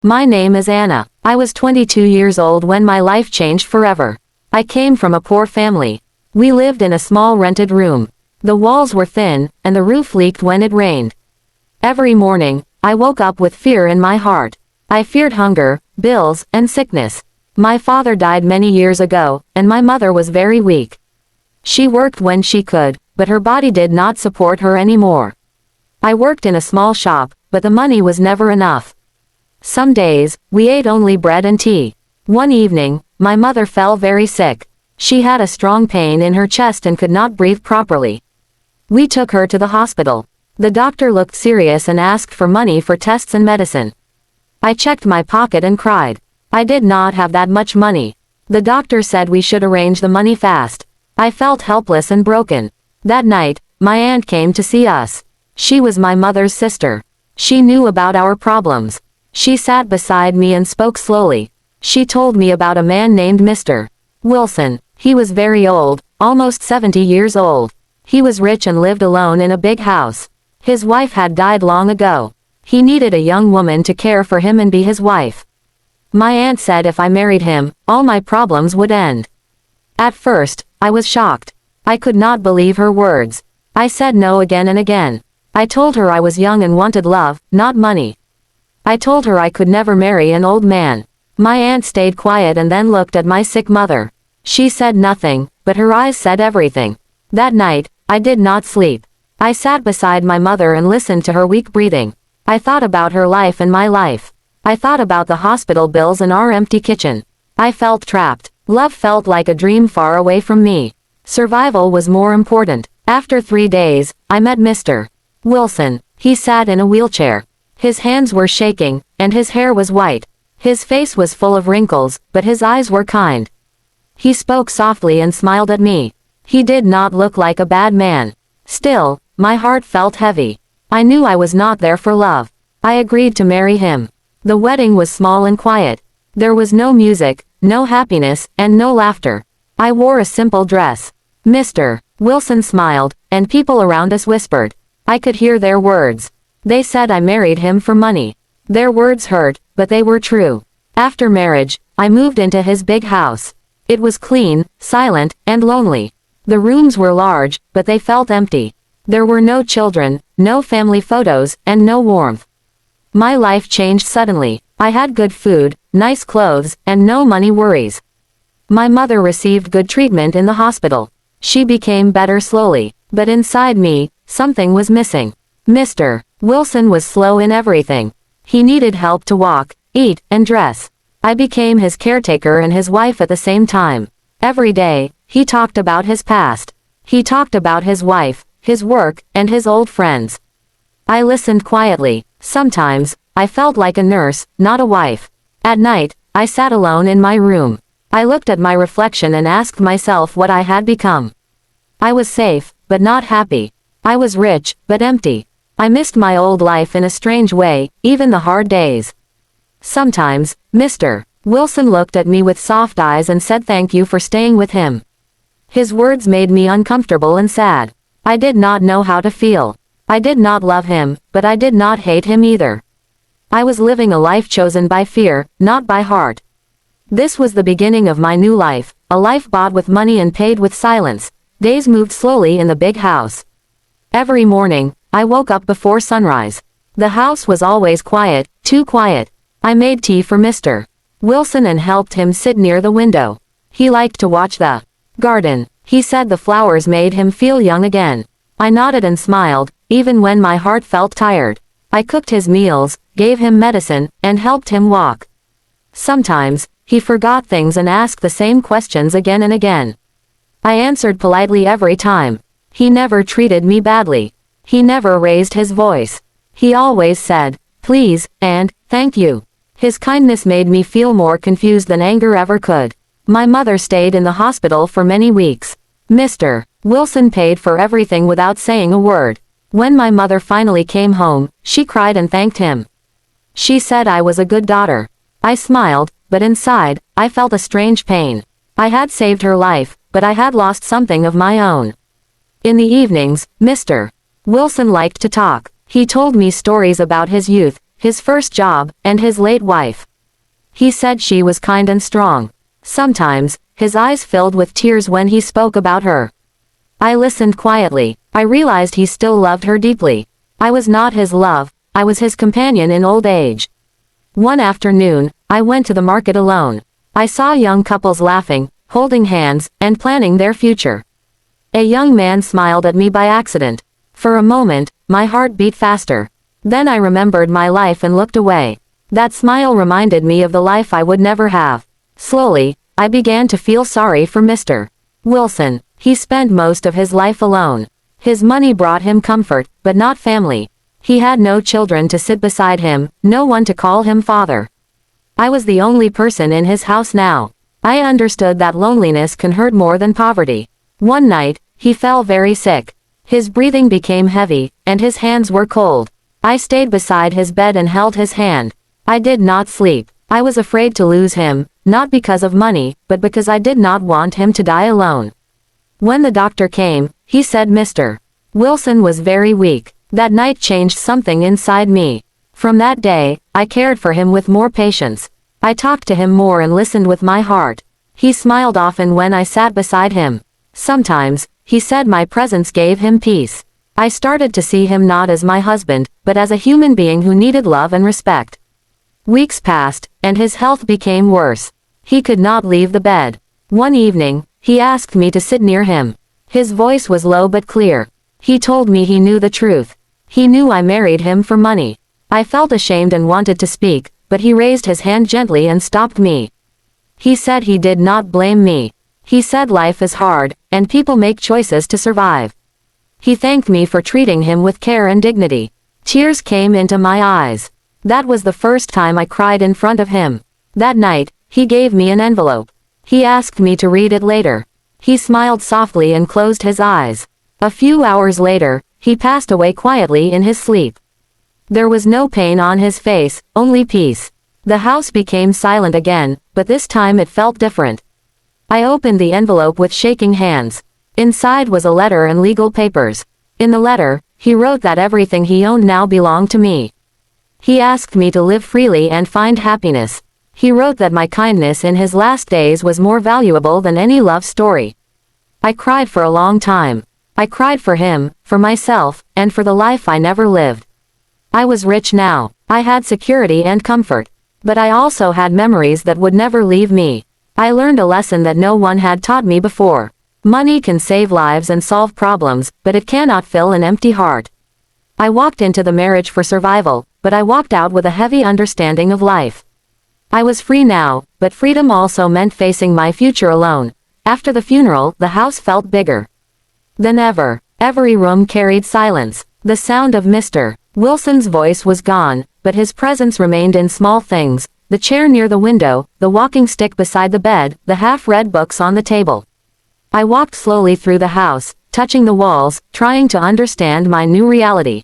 My name is Anna. I was 22 years old when my life changed forever. I came from a poor family. We lived in a small rented room. The walls were thin, and the roof leaked when it rained. Every morning, I woke up with fear in my heart. I feared hunger, bills, and sickness. My father died many years ago, and my mother was very weak. She worked when she could, but her body did not support her anymore. I worked in a small shop, but the money was never enough. Some days, we ate only bread and tea. One evening, my mother fell very sick. She had a strong pain in her chest and could not breathe properly. We took her to the hospital. The doctor looked serious and asked for money for tests and medicine. I checked my pocket and cried. I did not have that much money. The doctor said we should arrange the money fast. I felt helpless and broken. That night, my aunt came to see us. She was my mother's sister. She knew about our problems. She sat beside me and spoke slowly. She told me about a man named Mr. Wilson. He was very old, almost 70 years old. He was rich and lived alone in a big house. His wife had died long ago. He needed a young woman to care for him and be his wife. My aunt said if I married him, all my problems would end. At first, I was shocked. I could not believe her words. I said no again and again. I told her I was young and wanted love, not money. I told her I could never marry an old man. My aunt stayed quiet and then looked at my sick mother. She said nothing, but her eyes said everything. That night, I did not sleep. I sat beside my mother and listened to her weak breathing. I thought about her life and my life. I thought about the hospital bills and our empty kitchen. I felt trapped. Love felt like a dream far away from me. Survival was more important. After 3 days, I met Mr. Wilson. He sat in a wheelchair. His hands were shaking, and his hair was white. His face was full of wrinkles, but his eyes were kind. He spoke softly and smiled at me. He did not look like a bad man. Still, my heart felt heavy. I knew I was not there for love. I agreed to marry him. The wedding was small and quiet. There was no music, no happiness, and no laughter. I wore a simple dress. Mr. Wilson smiled, and people around us whispered. I could hear their words. They said I married him for money. Their words hurt, but they were true. After marriage, I moved into his big house. It was clean, silent, and lonely. The rooms were large, but they felt empty. There were no children, no family photos, and no warmth. My life changed suddenly. I had good food, nice clothes, and no money worries. My mother received good treatment in the hospital. She became better slowly, but inside me, something was missing. Mr. Wilson was slow in everything. He needed help to walk, eat, and dress. I became his caretaker and his wife at the same time. Every day, he talked about his past. He talked about his wife, his work, and his old friends. I listened quietly. Sometimes, I felt like a nurse, not a wife. At night, I sat alone in my room. I looked at my reflection and asked myself what I had become. I was safe, but not happy. I was rich, but empty. I missed my old life in a strange way, even the hard days. Sometimes, Mr. Wilson looked at me with soft eyes and said thank you for staying with him. His words made me uncomfortable and sad. I did not know how to feel. I did not love him, but I did not hate him either. I was living a life chosen by fear, not by heart. This was the beginning of my new life, a life bought with money and paid with silence. Days moved slowly in the big house. Every morning, I woke up before sunrise. The house was always quiet, too quiet. I made tea for Mr. Wilson and helped him sit near the window. He liked to watch the garden. He said the flowers made him feel young again. I nodded and smiled, even when my heart felt tired. I cooked his meals, gave him medicine, and helped him walk. Sometimes, he forgot things and asked the same questions again and again. I answered politely every time. He never treated me badly. He never raised his voice. He always said, please, and, thank you. His kindness made me feel more confused than anger ever could. My mother stayed in the hospital for many weeks. Mr. Wilson paid for everything without saying a word. When my mother finally came home, she cried and thanked him. She said I was a good daughter. I smiled, but inside, I felt a strange pain. I had saved her life, but I had lost something of my own. In the evenings, Mr. Wilson liked to talk. He told me stories about his youth, his first job, and his late wife. He said she was kind and strong. Sometimes, his eyes filled with tears when he spoke about her. I listened quietly. I realized he still loved her deeply. I was not his love, I was his companion in old age. One afternoon, I went to the market alone. I saw young couples laughing, holding hands, and planning their future. A young man smiled at me by accident. For a moment, my heart beat faster. Then I remembered my life and looked away. That smile reminded me of the life I would never have. Slowly, I began to feel sorry for Mr. Wilson. He spent most of his life alone. His money brought him comfort, but not family. He had no children to sit beside him, no one to call him father. I was the only person in his house now. I understood that loneliness can hurt more than poverty. One night, he fell very sick. His breathing became heavy, and his hands were cold. I stayed beside his bed and held his hand. I did not sleep. I was afraid to lose him, not because of money, but because I did not want him to die alone. When the doctor came, he said Mr. Wilson was very weak. That night changed something inside me. From that day, I cared for him with more patience. I talked to him more and listened with my heart. He smiled often when I sat beside him. Sometimes, he said my presence gave him peace. I started to see him not as my husband, but as a human being who needed love and respect. Weeks passed, and his health became worse. He could not leave the bed. One evening, he asked me to sit near him. His voice was low but clear. He told me he knew the truth. He knew I married him for money. I felt ashamed and wanted to speak, but he raised his hand gently and stopped me. He said he did not blame me. He said life is hard, and people make choices to survive. He thanked me for treating him with care and dignity. Tears came into my eyes. That was the first time I cried in front of him. That night, he gave me an envelope. He asked me to read it later. He smiled softly and closed his eyes. A few hours later, he passed away quietly in his sleep. There was no pain on his face, only peace. The house became silent again, but this time it felt different. I opened the envelope with shaking hands. Inside was a letter and legal papers. In the letter, he wrote that everything he owned now belonged to me. He asked me to live freely and find happiness. He wrote that my kindness in his last days was more valuable than any love story. I cried for a long time. I cried for him, for myself, and for the life I never lived. I was rich now. I had security and comfort. But I also had memories that would never leave me. I learned a lesson that no one had taught me before. Money can save lives and solve problems, but it cannot fill an empty heart. I walked into the marriage for survival, but I walked out with a heavy understanding of life. I was free now, but freedom also meant facing my future alone. After the funeral, the house felt bigger than ever. Every room carried silence. The sound of Mr. Wilson's voice was gone, but his presence remained in small things: the chair near the window, the walking stick beside the bed, the half-read books on the table. I walked slowly through the house, touching the walls, trying to understand my new reality.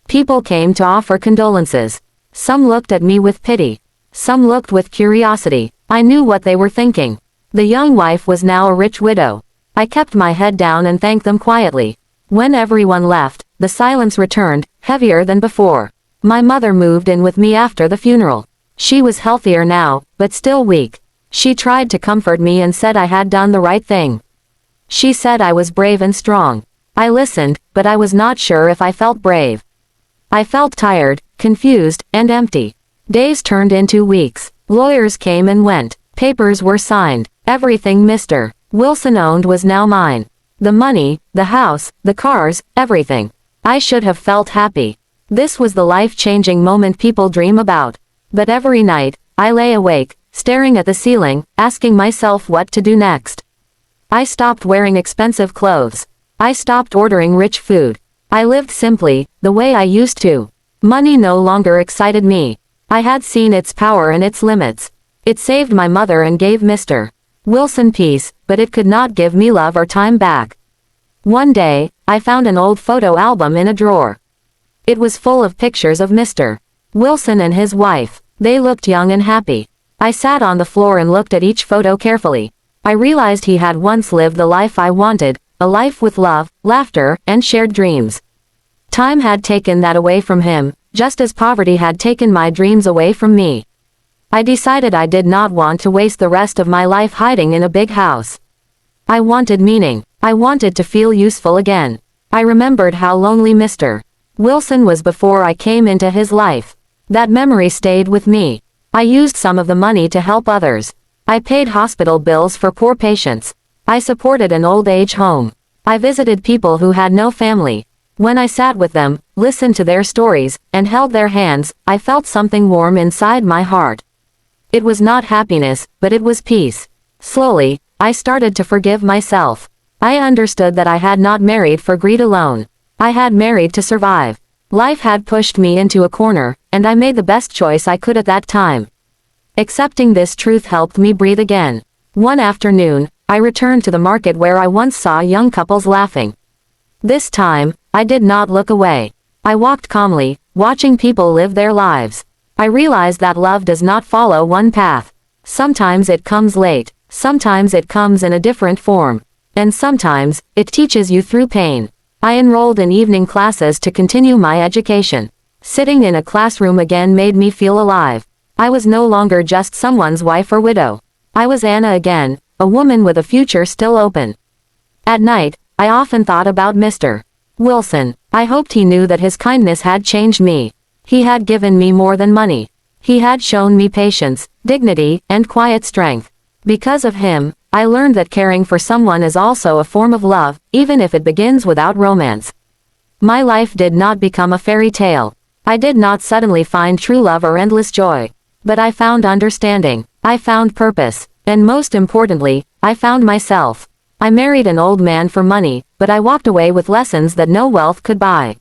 People came to offer condolences. Some looked at me with pity. Some looked with curiosity. I knew what they were thinking. The young wife was now a rich widow. I kept my head down and thanked them quietly. When everyone left, the silence returned, heavier than before. My mother moved in with me after the funeral. She was healthier now, but still weak. She tried to comfort me and said I had done the right thing. She said I was brave and strong. I listened, but I was not sure if I felt brave. I felt tired, confused, and empty. Days turned into weeks. Lawyers came and went. Papers were signed. Everything Mr. Wilson owned was now mine. The money, the house, the cars, everything. I should have felt happy. This was the life-changing moment people dream about. But every night, I lay awake, staring at the ceiling, asking myself what to do next. I stopped wearing expensive clothes. I stopped ordering rich food. I lived simply, the way I used to. Money no longer excited me. I had seen its power and its limits. It saved my mother and gave Mr. Wilson peace, but it could not give me love or time back. One day, I found an old photo album in a drawer. It was full of pictures of Mr. Wilson and his wife. They looked young and happy. I sat on the floor and looked at each photo carefully. I realized he had once lived the life I wanted, a life with love, laughter, and shared dreams. Time had taken that away from him, just as poverty had taken my dreams away from me. I decided I did not want to waste the rest of my life hiding in a big house. I wanted meaning. I wanted to feel useful again. I remembered how lonely Mr. Wilson was before I came into his life. That memory stayed with me. I used some of the money to help others. I paid hospital bills for poor patients. I supported an old age home. I visited people who had no family. When I sat with them, listened to their stories, and held their hands, I felt something warm inside my heart. It was not happiness, but it was peace. Slowly, I started to forgive myself. I understood that I had not married for greed alone. I had married to survive. Life had pushed me into a corner, and I made the best choice I could at that time. Accepting this truth helped me breathe again. One afternoon, I returned to the market where I once saw young couples laughing. This time, I did not look away. I walked calmly, watching people live their lives. I realized that love does not follow one path. Sometimes it comes late, sometimes it comes in a different form, and sometimes, it teaches you through pain. I enrolled in evening classes to continue my education. Sitting in a classroom again made me feel alive. I was no longer just someone's wife or widow. I was Anna again, a woman with a future still open. At night, I often thought about Mr. Wilson. I hoped he knew that his kindness had changed me. He had given me more than money. He had shown me patience, dignity, and quiet strength. Because of him, I learned that caring for someone is also a form of love, even if it begins without romance. My life did not become a fairy tale. I did not suddenly find true love or endless joy. But I found understanding. I found purpose. And most importantly, I found myself. I married an old man for money, but I walked away with lessons that no wealth could buy.